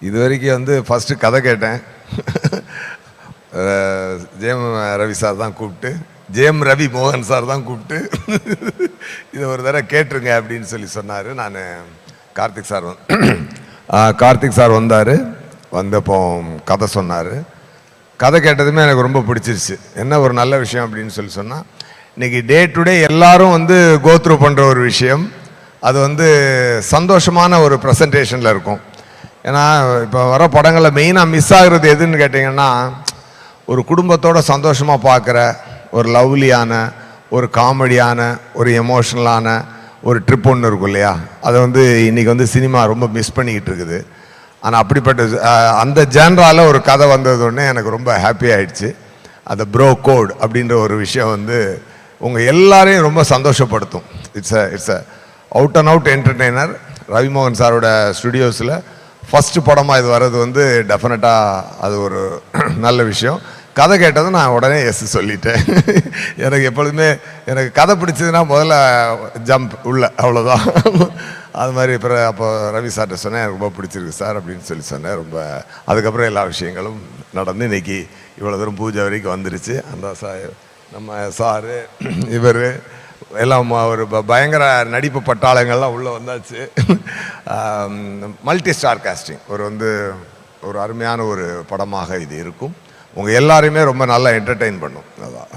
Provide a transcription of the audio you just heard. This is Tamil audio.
இது வரைக்கும் வந்து ஃபஸ்ட்டு கதை கேட்டேன். ஜெயம் ரவி சார் தான் கூப்பிட்டு, ஜெயம் ரவி மோகன் சார் தான் கூப்பிட்டு இதை ஒரு தடவை கேட்டுருங்க அப்படின்னு சொல்லி சொன்னார். நான் கார்த்திக் சார் வந்தார். வந்தப்போ கதை சொன்னார். கதை கேட்டதுமே எனக்கு ரொம்ப பிடிச்சிருச்சு. என்ன ஒரு நல்ல விஷயம் அப்படின்னு சொல்லி சொன்னால், இன்றைக்கி டே டு டே எல்லாரும் வந்து கோத்ரூ பண்ணுற ஒரு விஷயம், அது வந்து சந்தோஷமான ஒரு ப்ரெசன்டேஷனில் இருக்கும். ஏன்னா இப்போ வர படங்களில் மெயினாக மிஸ் ஆகுறது எதுன்னு கேட்டிங்கன்னா, ஒரு குடும்பத்தோட சந்தோஷமாக பார்க்குற ஒரு லவ்லியான, ஒரு காமெடியான, ஒரு எமோஷ்னலான ஒரு ட்ரிப் ஒன்று இருக்கும் இல்லையா, அதை வந்து இன்றைக்கி வந்து சினிமா ரொம்ப மிஸ் பண்ணிக்கிட்டு இருக்குது. ஆனால் அப்படிப்பட்ட அந்த ஜேன்ராவில் ஒரு கதை வந்தது ஒன்று எனக்கு ரொம்ப ஹாப்பி ஆகிடுச்சு. அந்த ப்ரோ கோட் அப்படின்ற ஒரு விஷயம் வந்து உங்கள் எல்லாரையும் ரொம்ப சந்தோஷப்படுத்தும். It's a out and out entertainer. Ravi Mohan சாரோட ஸ்டுடியோஸில் ஃபஸ்ட்டு படமாக இது வர்றது வந்து டெஃபினட்டாக அது ஒரு நல்ல விஷயம். கதை கேட்டதும் நான் உடனே எஸ் சொல்லிட்டேன். எனக்கு எப்பொழுதுமே எனக்கு கதை பிடிச்சதுன்னா முதல்ல ஜம்ப் உள்ள, அவ்வளோதான். அது மாதிரி அப்போ ரவி சார்கிட்ட சொன்னேன், எனக்கு ரொம்ப பிடிச்சிருக்கு சார் அப்படின்னு சொல்லி சொன்னேன். ரொம்ப அதுக்கப்புறம் எல்லா விஷயங்களும் நடந்து இன்றைக்கி இவ்வளோ தூரம் பூஜை வரைக்கும் வந்துருச்சு. அந்த நம்ம சாரு இவர் எல்லாம் ஒரு பயங்கர நடிப்பு பட்டாளங்கள்லாம் உள்ளே வந்தாச்சு. மல்டி ஸ்டார் காஸ்டிங் ஒரு அருமையான ஒரு படமாக இது இருக்கும். உங்கள் எல்லாரையுமே ரொம்ப நல்லா என்டர்டெயின் பண்ணும். அதான்.